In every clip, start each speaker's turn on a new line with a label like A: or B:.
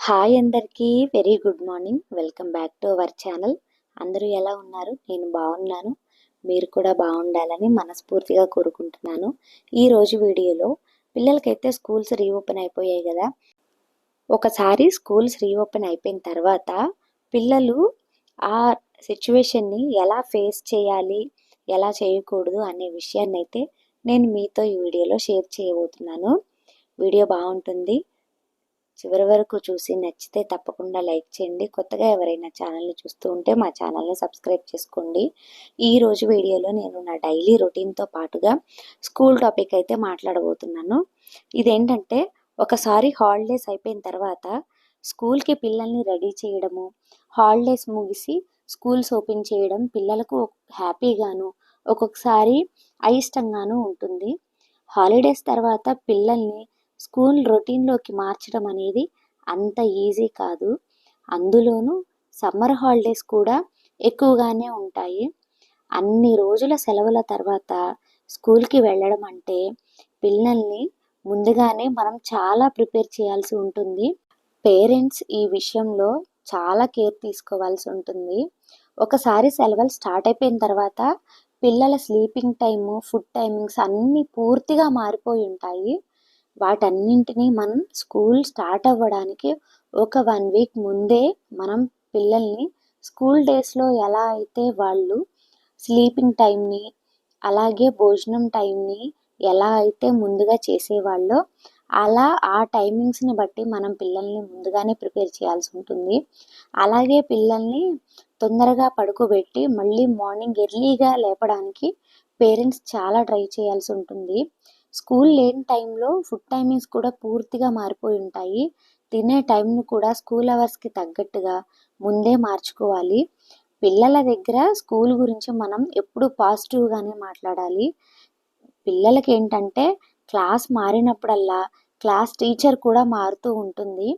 A: Hi అందరికీ, very good morning. Welcome back to our channel. అందరూ ఎలా ఉన్నారు? నేను బాగున్నాను. మీరు కూడా బాగుండాలని మనస్ఫూర్తిగా కోరుకుంటున్నాను. ఈరోజు వీడియోలో పిల్లలకైతే స్కూల్స్ రీఓపెన్ అయిపోయాయి కదా. ఒకసారి స్కూల్స్ రీఓపెన్ అయిపోయిన తర్వాత పిల్లలు ఆ సిచ్యువేషన్ని ఎలా ఫేస్ చేయాలి, ఎలా చేయకూడదు అనే విషయాన్ని అయితే నేను మీతో ఈ వీడియోలో షేర్ చేయబోతున్నాను. వీడియో బాగుంటుంది. చివరి వరకు చూసి నచ్చితే తప్పకుండా లైక్ చేయండి. కొత్తగా ఎవరైనా ఛానల్ని చూస్తూ ఉంటే మా ఛానల్ని సబ్స్క్రైబ్ చేసుకోండి. ఈరోజు వీడియోలో నేను నా డైలీ రొటీన్తో పాటుగా స్కూల్ టాపిక్ అయితే మాట్లాడబోతున్నాను. ఇదేంటంటే, ఒకసారి హాలిడేస్ అయిపోయిన తర్వాత స్కూల్కి పిల్లల్ని రెడీ చేయడము, హాలిడేస్ ముగిసి స్కూల్స్ ఓపెన్ చేయడం పిల్లలకు హ్యాపీగాను, ఒక్కొక్కసారి అయిష్టంగాను ఉంటుంది. హాలిడేస్ తర్వాత పిల్లల్ని స్కూల్ రొటీన్లోకి మార్చడం అనేది అంత ఈజీ కాదు. అందులోనూ సమ్మర్ హాలిడేస్ కూడా ఎక్కువగానే ఉంటాయి. అన్ని రోజుల సెలవుల తర్వాత స్కూల్కి వెళ్ళడం అంటే పిల్లల్ని ముందుగానే మనం చాలా ప్రిపేర్ చేయాల్సి ఉంటుంది. పేరెంట్స్ ఈ విషయంలో చాలా కేర్ తీసుకోవాల్సి ఉంటుంది. ఒకసారి సెలవులు స్టార్ట్ అయిపోయిన తర్వాత పిల్లల స్లీపింగ్ టైము, ఫుడ్ టైమింగ్స్ అన్నీ పూర్తిగా మారిపోయి ఉంటాయి. వాటన్నింటినీ మనం స్కూల్ స్టార్ట్ అవ్వడానికి ఒక 1 వీక్ ముందే మనం పిల్లల్ని స్కూల్ డేస్లో ఎలా అయితే వాళ్ళు స్లీపింగ్ టైంని, అలాగే భోజనం టైంని ఎలా అయితే ముందుగా చేసేవాళ్ళో అలా ఆ టైమింగ్స్ని బట్టి మనం పిల్లల్ని ముందుగానే ప్రిపేర్ చేయాల్సి ఉంటుంది. అలాగే పిల్లల్ని తొందరగా పడుకోబెట్టి మళ్ళీ మార్నింగ్ ఎర్లీగా లేపడానికి పేరెంట్స్ చాలా ట్రై చేయాల్సి ఉంటుంది. స్కూల్ లేని టైంలో ఫుడ్ టైమింగ్స్ కూడా పూర్తిగా మారిపోయి ఉంటాయి. తినే టైంను కూడా స్కూల్ అవర్స్కి తగ్గట్టుగా ముందే మార్చుకోవాలి. పిల్లల దగ్గర స్కూల్ గురించి మనం ఎప్పుడు పాజిటివ్గానే మాట్లాడాలి. పిల్లలకి ఏంటంటే, క్లాస్ మారినప్పుడల్లా క్లాస్ టీచర్ కూడా మారుతూ ఉంటుంది.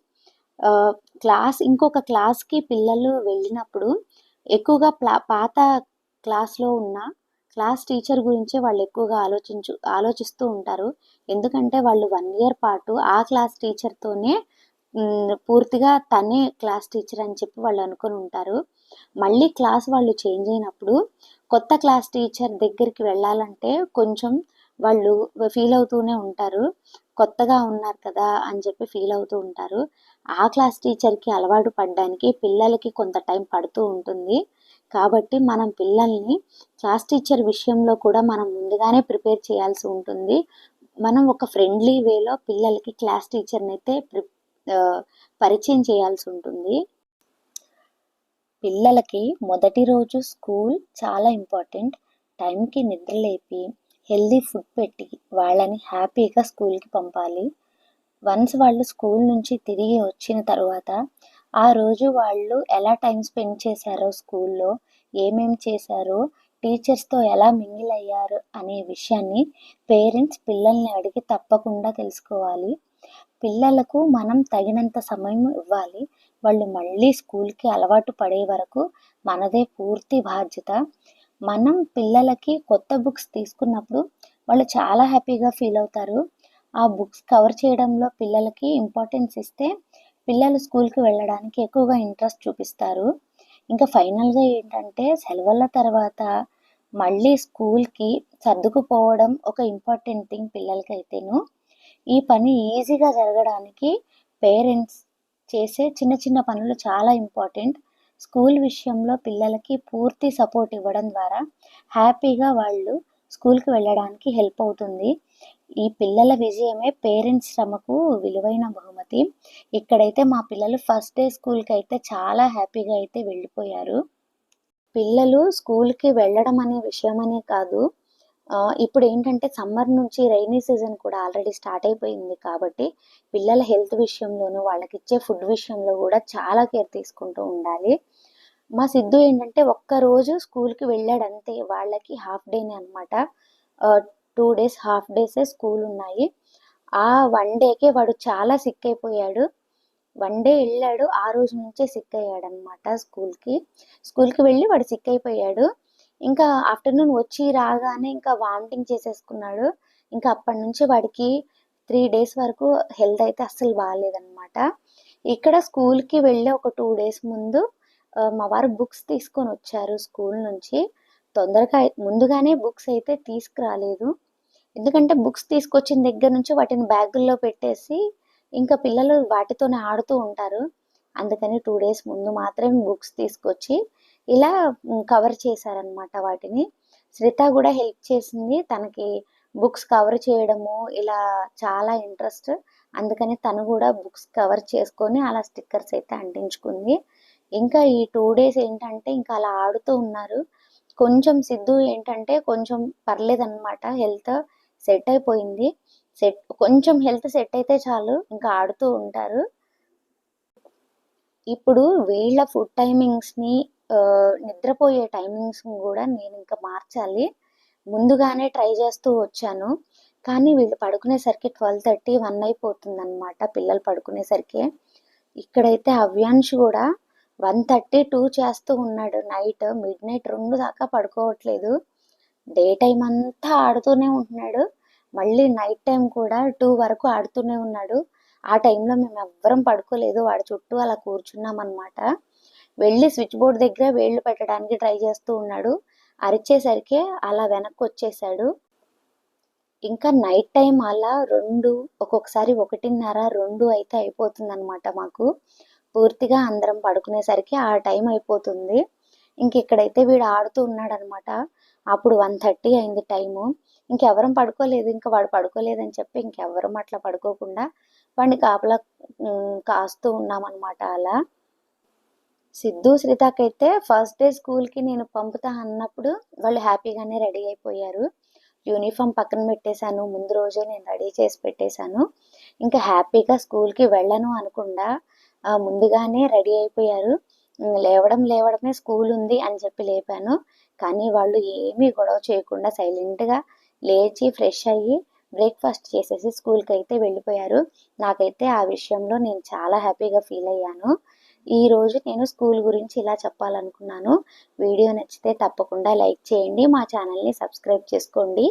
A: ఇంకొక క్లాస్కి పిల్లలు వెళ్ళినప్పుడు ఎక్కువగా పాత క్లాస్లో ఉన్న క్లాస్ టీచర్ గురించే వాళ్ళు ఎక్కువగా ఆలోచిస్తూ ఉంటారు. ఎందుకంటే వాళ్ళు 1 ఇయర్ పాటు ఆ క్లాస్ టీచర్తోనే పూర్తిగా తనే క్లాస్ టీచర్ అని చెప్పి వాళ్ళు అనుకుని ఉంటారు. మళ్ళీ క్లాస్ వాళ్ళు చేంజ్ అయినప్పుడు కొత్త క్లాస్ టీచర్ దగ్గరికి వెళ్ళాలంటే కొంచెం వాళ్ళు ఫీల్ అవుతూనే ఉంటారు. కొత్తగా ఉన్నారు కదా అని చెప్పి ఫీల్ అవుతూ ఉంటారు. ఆ క్లాస్ టీచర్కి అలవాటు పడడానికి పిల్లలకి కొంత టైం పడుతూ ఉంటుంది. కాబట్టి మనం పిల్లల్ని క్లాస్ టీచర్ విషయంలో కూడా మనం ముందుగానే ప్రిపేర్ చేయాల్సి ఉంటుంది. మనం ఒక ఫ్రెండ్లీ వేలో పిల్లలకి క్లాస్ టీచర్ని అయితే పరిచయం చేయాల్సి ఉంటుంది. పిల్లలకి మొదటి రోజు స్కూల్ చాలా ఇంపార్టెంట్. టైంకి నిద్రలేపి హెల్దీ ఫుడ్ పెట్టి వాళ్ళని హ్యాపీగా స్కూల్కి పంపాలి. వన్స్ వాళ్ళు స్కూల్ నుంచి తిరిగి వచ్చిన తర్వాత ఆ రోజు వాళ్ళు ఎలా టైం స్పెండ్ చేశారో స్కూల్లో, ఏమేమి చేశారో, టీచర్స్తో ఎలా మింగిల్ అయ్యారు అనే విషయాన్ని పేరెంట్స్ పిల్లల్ని అడిగి తప్పకుండా తెలుసుకోవాలి. పిల్లలకు మనం తగినంత సమయం ఇవ్వాలి. వాళ్ళు మళ్ళీ స్కూల్కి అలవాటు పడే వరకు మనదే పూర్తి బాధ్యత. మనం పిల్లలకి కొత్త బుక్స్ తీసుకున్నప్పుడు వాళ్ళు చాలా హ్యాపీగా ఫీల్ అవుతారు. ఆ బుక్స్ కవర్ చేయడంలో పిల్లలకి ఇంపార్టెన్స్ ఇస్తే పిల్లలు స్కూల్కి వెళ్ళడానికి ఎక్కువగా ఇంట్రెస్ట్ చూపిస్తారు. ఇంకా ఫైనల్గా ఏంటంటే, సెలవుల తర్వాత మళ్ళీ స్కూల్కి సర్దుకుపోవడం ఒక ఇంపార్టెంట్ థింగ్ పిల్లలకైతేను. ఈ పని ఈజీగా జరగడానికి పేరెంట్స్ చేసే చిన్న చిన్న పనులు చాలా ఇంపార్టెంట్. స్కూల్ విషయంలో పిల్లలకి పూర్తి సపోర్ట్ ఇవ్వడం ద్వారా హ్యాపీగా వాళ్ళు స్కూల్కి వెళ్ళడానికి హెల్ప్ అవుతుంది. ఈ పిల్లల విజయమే పేరెంట్స్ శ్రమకు విలువైన బహుమతి. ఇక్కడైతే మా పిల్లలు ఫస్ట్ డే స్కూల్కి అయితే చాలా హ్యాపీగా అయితే వెళ్ళిపోయారు. పిల్లలు స్కూల్కి వెళ్ళడం అనే విషయమనే కాదు, ఇప్పుడు ఏంటంటే సమ్మర్ నుంచి రైనీ సీజన్ కూడా ఆల్రెడీ స్టార్ట్ అయిపోయింది కాబట్టి పిల్లల హెల్త్ విషయంలోనూ వాళ్ళకిచ్చే ఫుడ్ విషయంలో కూడా చాలా కేర్ తీసుకుంటూ ఉండాలి. మా సిద్ధు ఏంటంటే ఒక్కరోజు స్కూల్కి వెళ్ళాడు అంతే. వాళ్ళకి హాఫ్ డేనే అనమాట. 2 డేస్ హాఫ్ డేసే స్కూల్ ఉన్నాయి. ఆ 1 డేకే వాడు చాలా సిక్ అయిపోయాడు. 1 డే వెళ్ళాడు, ఆ రోజు నుంచే సిక్ అయ్యాడనమాట స్కూల్కి వెళ్ళి వాడు సిక్ అయిపోయాడు. ఇంకా ఆఫ్టర్నూన్ వచ్చి రాగానే ఇంకా వామిటింగ్ చేసేసుకున్నాడు. ఇంకా అప్పటి నుంచి వాడికి 3 డేస్ వరకు హెల్త్ అయితే అస్సలు బాగాలేదనమాట. ఇక్కడ స్కూల్కి వెళ్ళి ఒక 2 డేస్ ముందు మా వారు బుక్స్ తీసుకొని వచ్చారు స్కూల్ నుంచి. తొందరగా ముందుగానే బుక్స్ అయితే తీసుకురాలేదు. ఎందుకంటే బుక్స్ తీసుకొచ్చిన దగ్గర నుంచి వాటిని బ్యాగుల్లో పెట్టేసి ఇంకా పిల్లలు వాటితోనే ఆడుతూ ఉంటారు. అందుకని 2 డేస్ ముందు మాత్రమే బుక్స్ తీసుకొచ్చి ఇలా కవర్ చేశారనమాట వాటిని. శ్రిత కూడా హెల్ప్ చేసింది. తనకి బుక్స్ కవర్ చేయడము ఇలా చాలా ఇంట్రెస్ట్. అందుకని తను కూడా బుక్స్ కవర్ చేసుకొని అలా స్టిక్కర్స్ అయితే అంటించుకుంది. ఇంకా ఈ 2 డేస్ ఏంటంటే ఇంకా అలా ఆడుతూ ఉన్నారు. కొంచెం సిద్ధు ఏంటంటే కొంచెం పర్లేదన్నమాట, హెల్త్ సెట్ అయిపోయింది. కొంచెం హెల్త్ సెట్ అయితే చాలు ఇంకా ఆడుతూ ఉంటారు. ఇప్పుడు వీళ్ళ ఫుడ్ టైమింగ్స్ని, నిద్రపోయే టైమింగ్స్ని కూడా నేను ఇంకా మార్చాలి. ముందుగానే ట్రై చేస్తూ వచ్చాను. కానీ వీళ్ళు పడుకునేసరికి 12:30, 1 అయిపోతుందన్నమాట పిల్లలు పడుకునేసరికి. ఇక్కడైతే అవ్యాంష్ కూడా 1:30, 2 చేస్తూ ఉన్నాడు. మిడ్ నైట్ 2 దాకా పడుకోవట్లేదు. డే టైం అంతా ఆడుతూనే ఉంటున్నాడు. మళ్ళీ నైట్ టైం కూడా 2 వరకు ఆడుతూనే ఉన్నాడు. ఆ టైంలో మేము ఎవ్వరం పడుకోలేదు. వాడి చుట్టూ అలా కూర్చున్నామన్నమాట. వెళ్ళి స్విచ్ బోర్డ్ దగ్గర వేళ్ళు పెట్టడానికి ట్రై చేస్తూ ఉన్నాడు. అరిచేసరికి అలా వెనక్కి వచ్చేసాడు. ఇంకా నైట్ టైం అలా 2, ఒక్కొక్కసారి 1:30, 2 అయితే అయిపోతుందన్నమాట మాకు. పూర్తిగా అందరం పడుకునేసరికి ఆ టైం అయిపోతుంది. ఇక్కడైతే వీడు ఆడుతూ ఉన్నాడనమాట. అప్పుడు 1:30 అయింది టైము. ఇంకెవరం పడుకోలేదు. ఇంకా వాడు పడుకోలేదని చెప్పి ఇంకెవరం అట్లా పడుకోకుండా వాడిని కాపలా కాస్తూ ఉన్నామన్నమాట అలా. సిద్ధు, శ్రితకైతే ఫస్ట్ డే స్కూల్కి నేను పంపుతా అన్నప్పుడు వాళ్ళు హ్యాపీగానే రెడీ అయిపోయారు. యూనిఫామ్ పక్కన పెట్టేశాను. ముందు రోజే నేను రెడీ చేసి పెట్టేశాను. ఇంకా హ్యాపీగా స్కూల్కి వెళ్ళను అనకుండా ముందుగానే రెడీ అయిపోయారు. లేవడమే స్కూల్ ఉంది అని చెప్పి లేపాను. కానీ వాళ్ళు ఏమీ గొడవ చేయకుండా సైలెంట్గా లేచి ఫ్రెష్ అయ్యి బ్రేక్ఫాస్ట్ చేసేసి స్కూల్కి అయితే వెళ్ళిపోయారు. నాకైతే ఆ విషయంలో నేను చాలా హ్యాపీగా ఫీల్ అయ్యాను. ఈరోజు నేను స్కూల్ గురించి ఇలా చెప్పాలనుకున్నాను. వీడియో నచ్చితే తప్పకుండా లైక్ చేయండి. మా ఛానల్ని సబ్స్క్రైబ్ చేసుకోండి.